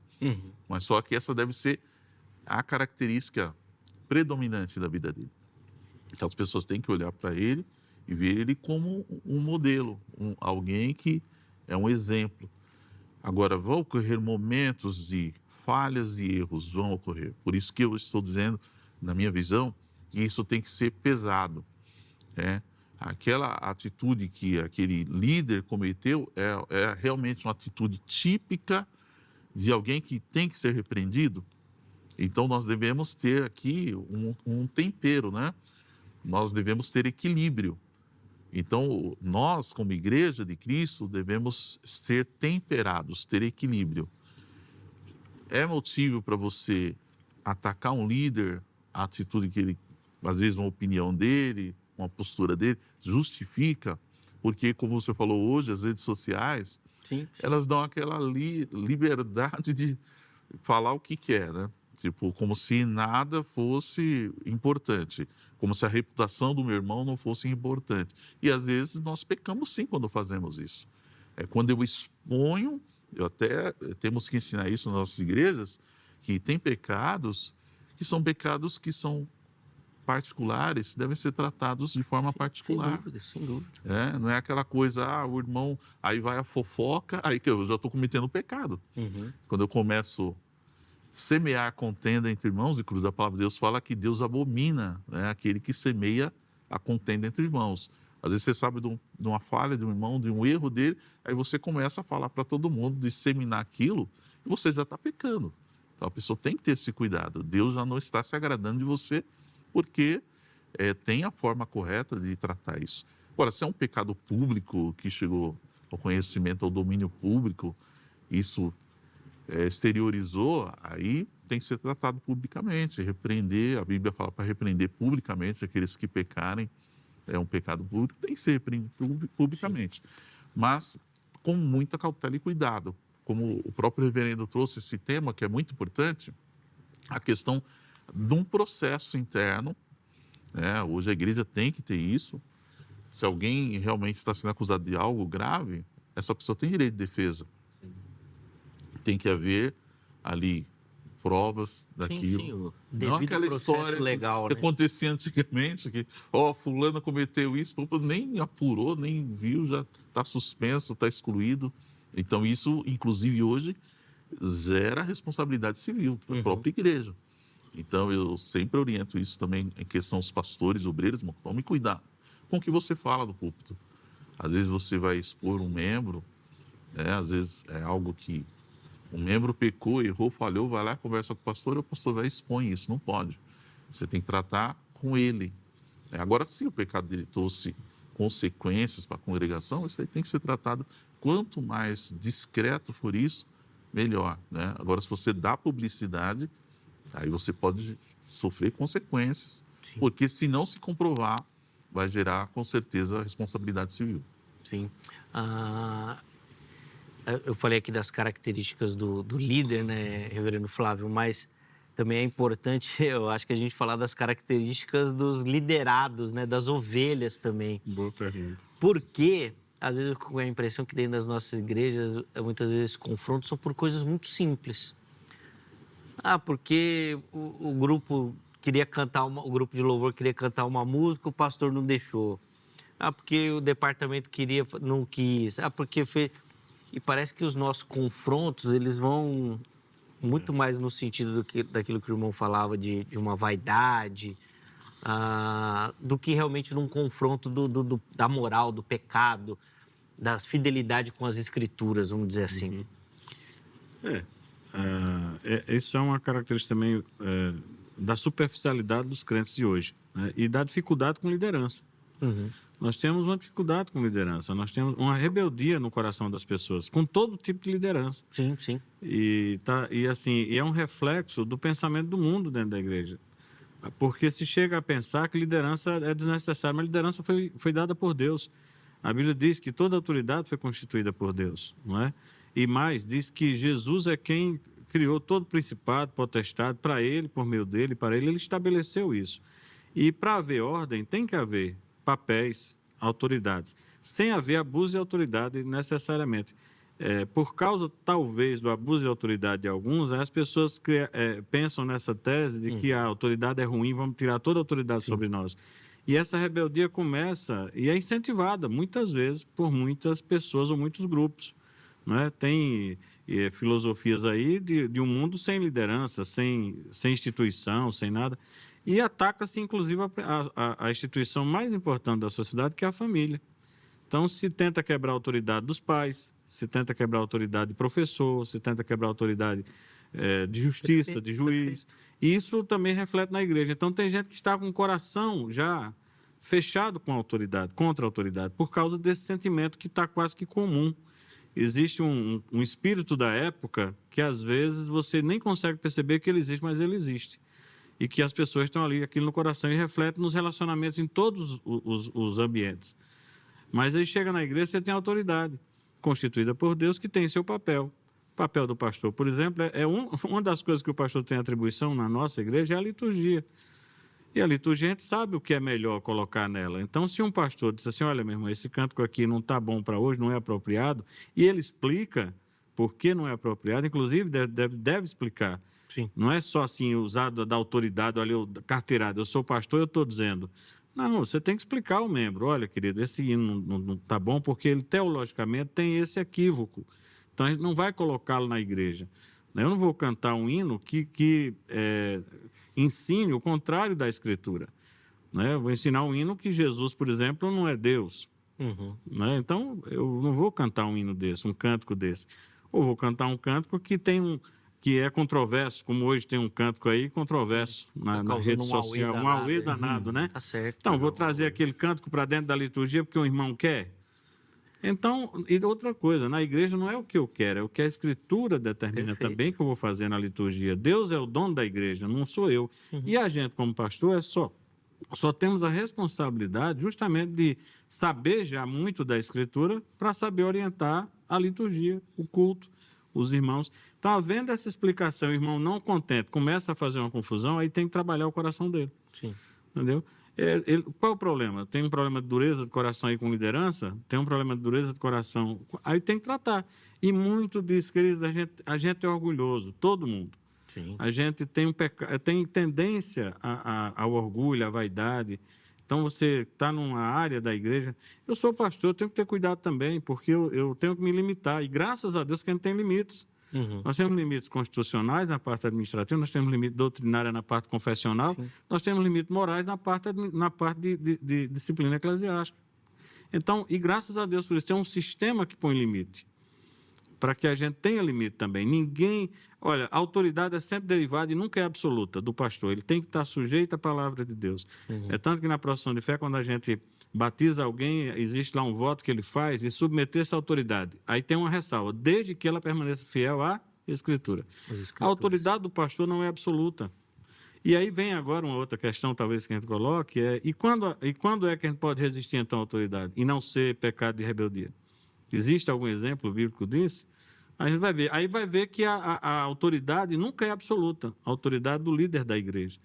Mas só que essa deve ser a característica predominante da vida dele. Então, as pessoas têm que olhar para ele e ver ele como um modelo, alguém que é um exemplo. Agora, vão ocorrer momentos de falhas e erros, vão ocorrer. Por isso que eu estou dizendo, na minha visão, que isso tem que ser pesado. Aquela atitude que aquele líder cometeu é realmente uma atitude típica de alguém que tem que ser repreendido. Então, nós devemos ter aqui um tempero, né? Nós devemos ter equilíbrio. Então, nós, como igreja de Cristo, devemos ser temperados, ter equilíbrio. É motivo para você atacar um líder, a atitude que ele, às vezes, uma opinião dele, uma postura dele, justifica, porque, como você falou hoje, as redes sociais, Sim. elas dão aquela liberdade de falar o que quer, né? Tipo, como se nada fosse importante, como se a reputação do meu irmão não fosse importante. E às vezes nós pecamos sim quando fazemos isso. Quando eu exponho, temos que ensinar isso nas nossas igrejas, que tem pecados que são particulares, devem ser tratados de forma particular. Sem dúvida. Não é aquela coisa, o irmão, aí vai a fofoca, aí que eu já estou cometendo pecado. Quando eu começo semear contenda entre irmãos, inclusive a palavra de Deus fala que Deus abomina, né, aquele que semeia a contenda entre irmãos. Às vezes você sabe de uma falha de um irmão, de um erro dele, aí você começa a falar para todo mundo, disseminar aquilo, e você já está pecando. Então a pessoa tem que ter esse cuidado. Deus já não está se agradando de você, porque tem a forma correta de tratar isso. Agora, se é um pecado público que chegou ao conhecimento, ao domínio público, isso exteriorizou, aí tem que ser tratado publicamente, repreender, a Bíblia fala para repreender publicamente aqueles que pecarem, é um pecado público, tem que ser repreendido publicamente. Sim. Mas com muita cautela e cuidado. Como o próprio reverendo trouxe esse tema, que é muito importante, a questão de um processo interno, hoje a igreja tem que ter isso. Se alguém realmente está sendo acusado de algo grave, essa pessoa tem direito de defesa. Sim. Tem que haver ali provas daquilo. Sim, não aquela história legal, que acontecia antigamente, que fulano cometeu isso, nem apurou, nem viu, já está suspenso, está excluído. Então isso, inclusive hoje, gera responsabilidade civil para a própria igreja. Então eu sempre oriento isso também em questão dos pastores, obreiros, tome cuidado com o que você fala no púlpito. Às vezes você vai expor um membro, às vezes é algo que um membro pecou, errou, falhou, vai lá, conversa com o pastor, e o pastor vai e expõe isso, não pode. Você tem que tratar com ele. Agora, se o pecado dele trouxe consequências para a congregação, isso aí tem que ser tratado. Quanto mais discreto for isso, melhor. Agora, se você dá publicidade, aí você pode sofrer consequências, sim, porque se não se comprovar, vai gerar, com certeza, responsabilidade civil. Sim. Eu falei aqui das características do líder, né, reverendo Flávio, mas também é importante, eu acho que a gente falar das características dos liderados, né, das ovelhas também. Boa pergunta. Porque, às vezes, eu tenho a impressão que dentro das nossas igrejas, muitas vezes, esses confrontos são por coisas muito simples. Porque o grupo queria cantar, o grupo de louvor queria cantar uma música, o pastor não deixou. Porque o departamento não quis. Porque fez... E parece que os nossos confrontos, eles vão muito mais no sentido daquilo que o irmão falava, de uma vaidade, do que realmente num confronto da moral, do pecado, da fidelidade com as escrituras, vamos dizer assim. Isso é uma característica também da superficialidade dos crentes de hoje, né? E da dificuldade com liderança. Nós temos uma dificuldade com liderança, nós temos uma rebeldia no coração das pessoas, com todo tipo de liderança. Sim, sim. E é um reflexo do pensamento do mundo dentro da igreja. Porque se chega a pensar que liderança é desnecessária, mas liderança foi dada por Deus. A Bíblia diz que toda autoridade foi constituída por Deus, não é? E mais, diz que Jesus é quem criou todo principado, potestade, para ele, por meio dele, para ele estabeleceu isso. E para haver ordem, tem que haver papéis, autoridades, sem haver abuso de autoridade necessariamente. Por causa, talvez, do abuso de autoridade de alguns, as pessoas pensam nessa tese de que a autoridade é ruim, vamos tirar toda a autoridade sobre nós. E essa rebeldia começa e é incentivada, muitas vezes, por muitas pessoas ou muitos grupos. Não é? Tem filosofias aí de um mundo sem liderança, sem instituição, sem nada. E ataca-se, inclusive, a instituição mais importante da sociedade, que é a família. Então, se tenta quebrar a autoridade dos pais, se tenta quebrar a autoridade de professor, se tenta quebrar a autoridade de justiça, de juiz. E isso também reflete na igreja. Então, tem gente que está com o coração já fechado com a autoridade, contra a autoridade, por causa desse sentimento que está quase que comum. Existe um espírito da época que, às vezes, você nem consegue perceber que ele existe, mas ele existe. E que as pessoas estão ali, aquilo no coração, e reflete nos relacionamentos em todos os ambientes. Mas aí chega na igreja, você tem autoridade, constituída por Deus, que tem seu papel. O papel do pastor, por exemplo, uma das coisas que o pastor tem atribuição na nossa igreja é a liturgia. E a liturgia, a gente sabe o que é melhor colocar nela. Então, se um pastor diz assim, olha, meu irmão, esse cântico aqui não está bom para hoje, não é apropriado, e ele explica por que não é apropriado, inclusive deve explicar. Sim. Não é só assim, usado da autoridade, olha, carteirada, eu sou pastor, eu estou dizendo. Não, você tem que explicar ao membro, olha, querido, esse hino não está bom porque ele, teologicamente, tem esse equívoco. Então, a gente não vai colocá-lo na igreja. Eu não vou cantar um hino que ensine o contrário da Escritura. Eu vou ensinar um hino que Jesus, por exemplo, não é Deus. Então, eu não vou cantar um hino desse, um cântico desse. Ou vou cantar um cântico que é controverso, como hoje tem um cântico aí controverso na rede social, um auê danado, né? Tá certo. Então, vou trazer aquele cântico para dentro da liturgia porque o irmão quer. Então, e outra coisa, na igreja não é o que eu quero, é o que a Escritura determina. Perfeito. Também que eu vou fazer na liturgia. Deus é o dono da igreja, não sou eu. E a gente, como pastor, só temos a responsabilidade justamente de saber já muito da Escritura para saber orientar a liturgia, o culto, os irmãos. Então, havendo essa explicação, o irmão não contente, começa a fazer uma confusão, aí tem que trabalhar o coração dele. Sim. Entendeu? Qual é o problema? Tem um problema de dureza de coração aí com liderança? Tem um problema de dureza de coração? Aí tem que tratar. E muito disso, queridos, a gente é orgulhoso, todo mundo. Sim. A gente tem tendência ao orgulho, à vaidade. Então, você está numa área da igreja... Eu sou pastor, eu tenho que ter cuidado também, porque eu tenho que me limitar. E graças a Deus que a gente tem limites. Nós temos limites constitucionais na parte administrativa, nós temos limite doutrinária na parte confessional, sim, nós temos limites morais na parte de disciplina eclesiástica. Então, e graças a Deus por isso, tem um sistema que põe limite, para que a gente tenha limite também. Olha, a autoridade é sempre derivada e nunca é absoluta do pastor, ele tem que estar sujeito à palavra de Deus. É tanto que na profissão de fé, quando a gente batiza alguém, existe lá um voto que ele faz e submeter-se à autoridade. Aí tem uma ressalva, desde que ela permaneça fiel à Escritura. A autoridade do pastor não é absoluta. E aí vem agora uma outra questão, talvez, que a gente coloque, e quando é que a gente pode resistir, então, à autoridade e não ser pecado de rebeldia? Existe algum exemplo bíblico disso? A gente vai ver. Aí vai ver que a autoridade nunca é absoluta, a autoridade do líder da igreja.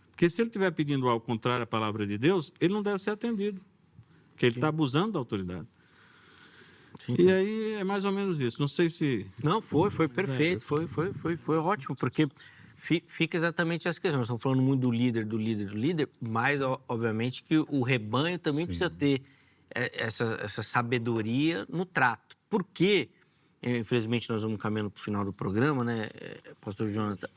Porque se ele estiver pedindo algo contrário à palavra de Deus, ele não deve ser atendido. Porque ele está abusando da autoridade. Sim. E aí é mais ou menos isso. Não sei se... Não, foi perfeito. Foi ótimo, porque fica exatamente essa questão. Nós estamos falando muito do líder, mas, obviamente, que o rebanho também, sim, precisa ter essa sabedoria no trato. Porque, infelizmente, nós vamos caminhando para o final do programa, né, pastor Jonathan,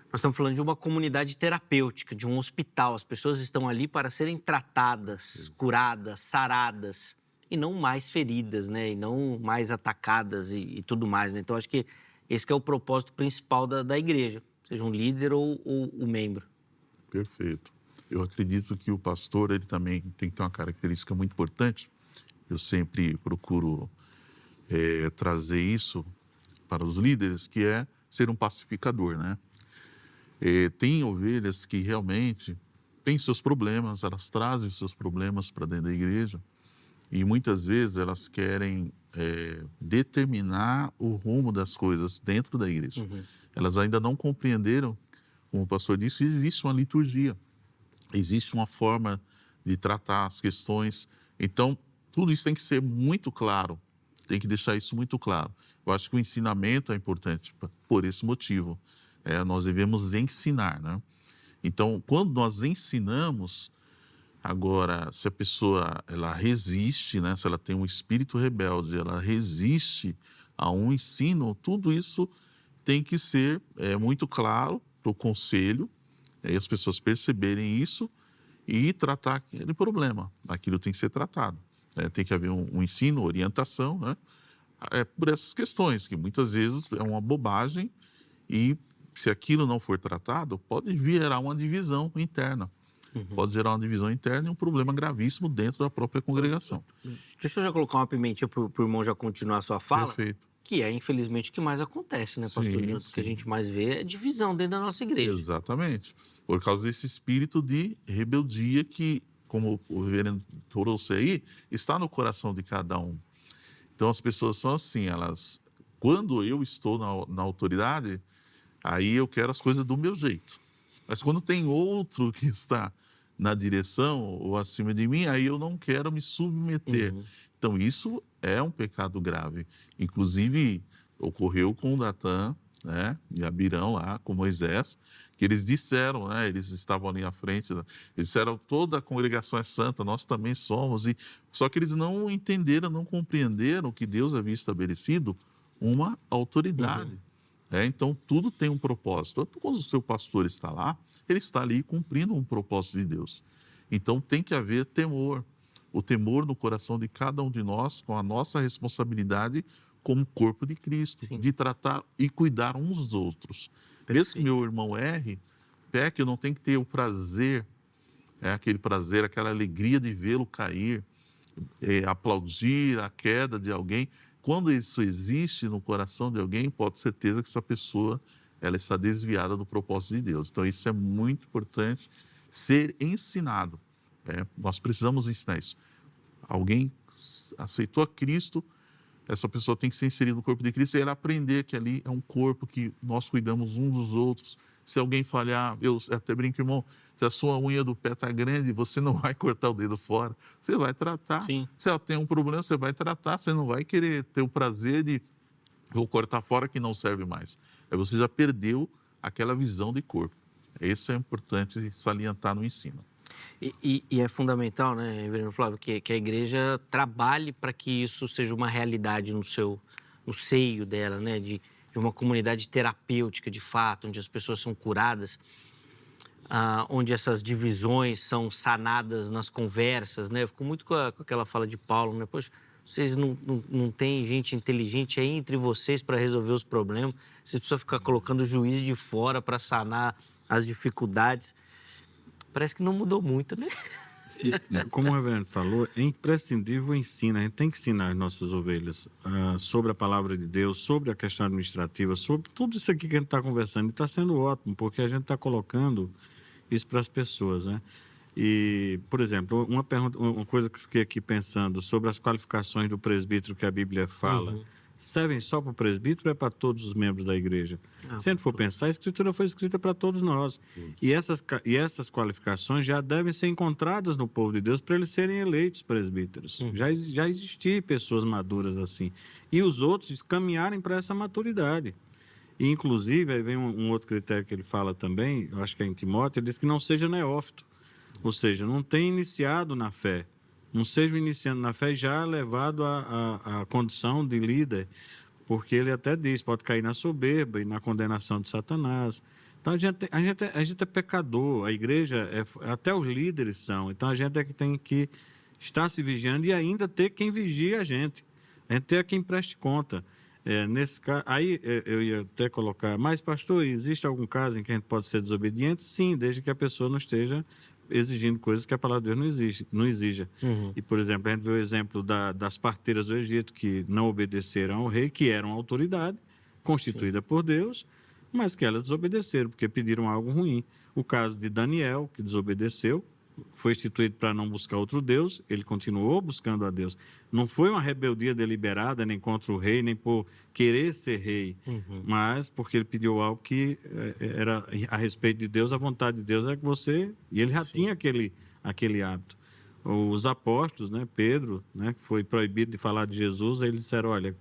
nós estamos falando de uma comunidade terapêutica, de um hospital. As pessoas estão ali para serem tratadas, curadas, saradas, e não mais feridas, né? E não mais atacadas e tudo mais, né? Então, acho que esse que é o propósito principal da igreja, seja um líder ou o membro. Perfeito. Eu acredito que o pastor, ele também tem que ter uma característica muito importante. Eu sempre procuro trazer isso para os líderes, que é ser um pacificador, né? Tem ovelhas que realmente têm seus problemas, elas trazem os seus problemas para dentro da igreja e muitas vezes elas querem determinar o rumo das coisas dentro da igreja. Uhum. Elas ainda não compreenderam, como o pastor disse, existe uma liturgia, existe uma forma de tratar as questões. Então, tudo isso tem que ser muito claro, tem que deixar isso muito claro. Eu acho que o ensinamento é importante por esse motivo. Nós devemos ensinar, né? Então, quando nós ensinamos, agora, se a pessoa ela resiste, né? Se ela tem um espírito rebelde, ela resiste a um ensino, tudo isso tem que ser muito claro para o conselho, e as pessoas perceberem isso e tratar aquele problema. Aquilo tem que ser tratado. Tem que haver um ensino, orientação, né? Por essas questões, que muitas vezes é uma bobagem e se aquilo não for tratado, pode virar uma divisão interna. Uhum. Pode gerar uma divisão interna e um problema gravíssimo dentro da própria congregação. Deixa eu já colocar uma pimentinha para o irmão já continuar a sua fala. Perfeito. Que é, infelizmente, o que mais acontece, né, pastor? Sim, O que a gente mais vê é divisão dentro da nossa igreja. Exatamente. Por causa desse espírito de rebeldia que, como o reverendo trouxe aí, está no coração de cada um. Então, as pessoas são assim, quando eu estou na autoridade, aí eu quero as coisas do meu jeito. Mas quando tem outro que está na direção ou acima de mim, aí eu não quero me submeter. Uhum. Então, isso é um pecado grave. Inclusive, ocorreu com Datã, né, e Abirão lá, com Moisés, que eles disseram, né, eles estavam ali à frente, eles disseram, toda a congregação é santa, nós também somos. Só que eles não entenderam, não compreenderam que Deus havia estabelecido uma autoridade. Uhum. Então, tudo tem um propósito. Tanto quando o seu pastor está lá, ele está ali cumprindo um propósito de Deus. Então, tem que haver temor. O temor no coração de cada um de nós, com a nossa responsabilidade como corpo de Cristo, Sim. de tratar e cuidar uns dos outros. Mesmo que meu irmão erre, peque, eu não tenho que ter o prazer, aquele prazer, aquela alegria de vê-lo cair, aplaudir a queda de alguém. Quando isso existe no coração de alguém, pode ter certeza que essa pessoa ela está desviada do propósito de Deus. Então, isso é muito importante ser ensinado. Nós precisamos ensinar isso. Alguém aceitou a Cristo, essa pessoa tem que ser inserida no corpo de Cristo e ela aprender que ali é um corpo que nós cuidamos uns dos outros. Se alguém falhar, eu até brinco, irmão, se a sua unha do pé está grande, você não vai cortar o dedo fora, você vai tratar. Sim. Se ela tem um problema, você vai tratar, você não vai querer ter o prazer de vou cortar fora que não serve mais. Aí você já perdeu aquela visão de corpo. Isso é importante salientar no ensino. E é fundamental, né, reverendo Flávio, que a igreja trabalhe para que isso seja uma realidade no seio dela, né, de uma comunidade terapêutica de fato, onde as pessoas são curadas, onde essas divisões são sanadas nas conversas, né? Eu fico muito com aquela fala de Paulo, né? Poxa, vocês não têm gente inteligente aí entre vocês para resolver os problemas, vocês precisam ficar colocando o juiz de fora para sanar as dificuldades. Parece que não mudou muito, né? Como o reverendo falou, é imprescindível o ensino. A gente tem que ensinar as nossas ovelhas sobre a palavra de Deus, sobre a questão administrativa, sobre tudo isso aqui que a gente está conversando. E está sendo ótimo, porque a gente está colocando isso para as pessoas, né? E, por exemplo, uma coisa que eu fiquei aqui pensando sobre as qualificações do presbítero que a Bíblia fala. Uhum. Servem só para o presbítero ou é para todos os membros da igreja? Se a gente for pensar, a Escritura foi escrita para todos nós. E essas qualificações já devem ser encontradas no povo de Deus para eles serem eleitos presbíteros. Já existiam pessoas maduras assim. E os outros caminharem para essa maturidade. E, inclusive, aí vem um outro critério que ele fala também, eu acho que é em Timóteo, ele diz que não seja neófito. Ou seja, não tenha iniciado na fé. Não seja iniciando na fé já levado à condição de líder, porque ele até diz, pode cair na soberba e na condenação de Satanás. Então, a gente é pecador, a igreja, até os líderes são. Então, a gente é que tem que estar se vigiando e ainda ter quem vigie a gente ter quem preste conta. Nesse caso, aí eu ia até colocar, mas pastor, existe algum caso em que a gente pode ser desobediente? Sim, desde que a pessoa não esteja exigindo coisas que a palavra de Deus não exija. Uhum. E, por exemplo, a gente vê o exemplo das parteiras do Egito que não obedeceram ao rei, que eram autoridade constituída por Deus, mas que elas desobedeceram, porque pediram algo ruim. O caso de Daniel, que desobedeceu, foi instituído para não buscar outro Deus, ele continuou buscando a Deus. Não foi uma rebeldia deliberada, nem contra o rei, nem por querer ser rei, mas porque ele pediu algo que era a respeito de Deus, a vontade de Deus é que você... E ele já tinha aquele hábito. Os apóstolos, né, Pedro, né, que foi proibido de falar de Jesus, eles disseram, olha,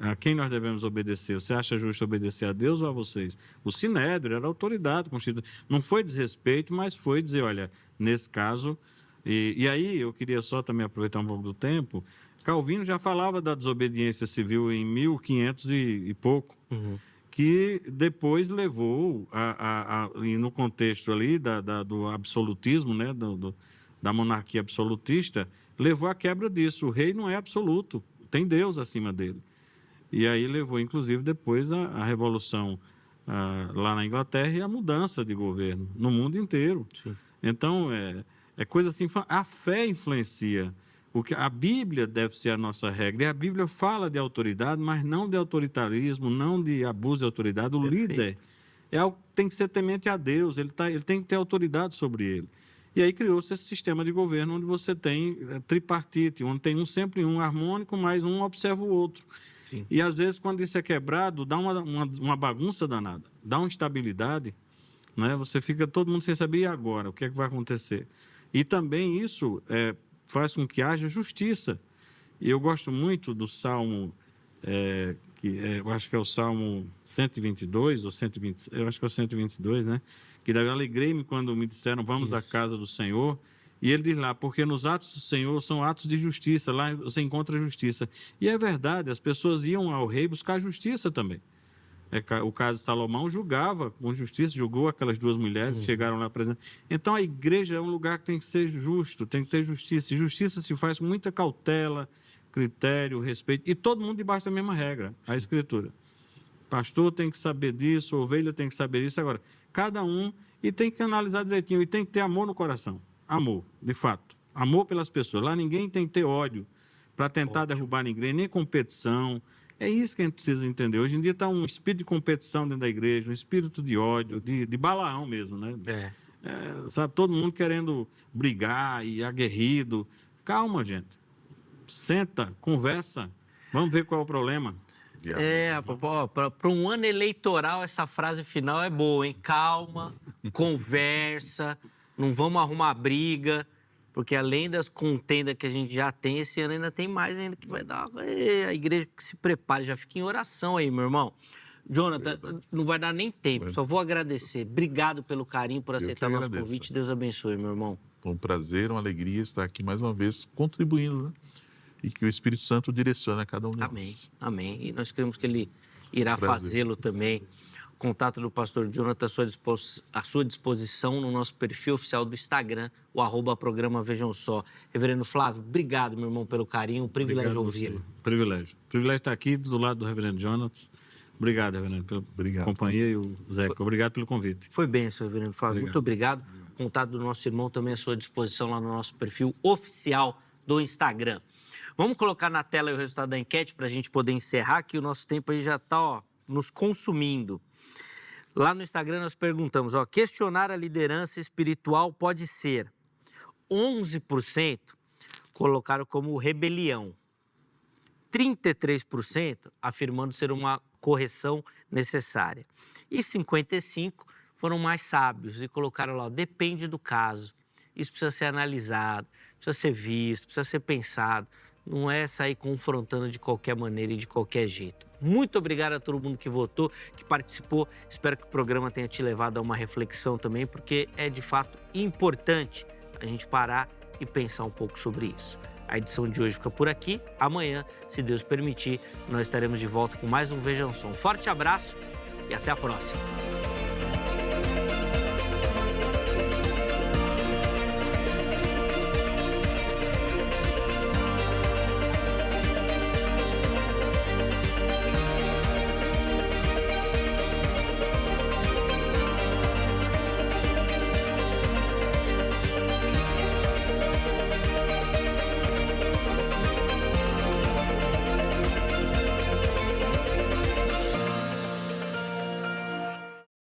a quem nós devemos obedecer? Você acha justo obedecer a Deus ou a vocês? O Sinédrio era a autoridade constituída. Não foi desrespeito, mas foi dizer, olha, nesse caso... E aí eu queria só também aproveitar um pouco do tempo. Calvino já falava da desobediência civil em 1500 e pouco, que depois levou, e no contexto ali do absolutismo, né, da monarquia absolutista, levou à quebra disso. O rei não é absoluto, tem Deus acima dele. E aí levou, inclusive, depois a Revolução lá na Inglaterra e a mudança de governo no mundo inteiro. Sim. Então, é coisa assim, a fé influencia. A Bíblia deve ser a nossa regra. E a Bíblia fala de autoridade, mas não de autoritarismo, não de abuso de autoridade. O líder tem que ser temente a Deus, ele tem que ter autoridade sobre ele. E aí criou-se esse sistema de governo onde você tem tripartite, onde tem sempre um harmônico, mas um observa o outro. Sim. E, às vezes, quando isso é quebrado, dá uma bagunça danada, dá uma instabilidade, né? Você fica todo mundo sem saber, e agora? O que é que vai acontecer? E também isso faz com que haja justiça. E eu gosto muito do Salmo, eu acho que é o Salmo 122, ou 120, eu acho que é o 122, né? Que alegrei-me quando me disseram, vamos à casa do Senhor. E ele diz lá, porque nos atos do Senhor são atos de justiça, lá você encontra justiça. E é verdade, as pessoas iam ao rei buscar justiça também. O caso de Salomão julgava com justiça, julgou aquelas duas mulheres que chegaram lá presentes. Então, a igreja é um lugar que tem que ser justo, tem que ter justiça. E justiça se faz com muita cautela, critério, respeito, e todo mundo debaixo da mesma regra, a Escritura. Pastor tem que saber disso, ovelha tem que saber disso. Agora, cada um, e tem que analisar direitinho, e tem que ter amor no coração. Amor, de fato. Amor pelas pessoas. Lá ninguém tem que ter ódio para tentar derrubar ninguém, nem competição. É isso que a gente precisa entender. Hoje em dia está um espírito de competição dentro da igreja, um espírito de ódio, de Balaão mesmo, né? Sabe, todo mundo querendo brigar e aguerrido. Calma, gente. Senta, conversa. Vamos ver qual é o problema. Para um ano eleitoral, essa frase final é boa, hein? Calma, conversa, não vamos arrumar briga. Porque além das contendas que a gente já tem, esse ano ainda tem mais ainda que vai dar. A igreja que se prepare, já fica em oração aí, meu irmão. Jonathan, não vai dar nem tempo, só vou agradecer. Obrigado pelo carinho, por aceitar o nosso convite. Deus abençoe, meu irmão. Foi um prazer, uma alegria estar aqui mais uma vez contribuindo, né? E que o Espírito Santo direcione a cada um de nós. Amém. E nós cremos que ele irá fazê-lo também. Contato do pastor Jonathan à sua disposição no nosso perfil oficial do Instagram, o @programa Vejam Só. Reverendo Flávio, obrigado, meu irmão, pelo carinho, um privilégio ouvi-lo. Privilégio estar aqui do lado do reverendo Jonathan. Obrigado, reverendo, pela companhia, e o Zeca. Obrigado pelo convite. Foi bênção, reverendo Flávio. Muito obrigado. Contato do nosso irmão também à sua disposição lá no nosso perfil oficial do Instagram. Vamos colocar na tela o resultado da enquete para a gente poder encerrar, que o nosso tempo aí já está nos consumindo. Lá no Instagram nós perguntamos, questionar a liderança espiritual pode ser. 11% colocaram como rebelião. 33% afirmando ser uma correção necessária. E 55% foram mais sábios e colocaram lá, depende do caso. Isso precisa ser analisado, precisa ser visto, precisa ser pensado. Não é sair confrontando de qualquer maneira e de qualquer jeito. Muito obrigado a todo mundo que votou, que participou. Espero que o programa tenha te levado a uma reflexão também, porque é de fato importante a gente parar e pensar um pouco sobre isso. A edição de hoje fica por aqui. Amanhã, se Deus permitir, nós estaremos de volta com mais um Vejam Só. Um forte abraço e até a próxima.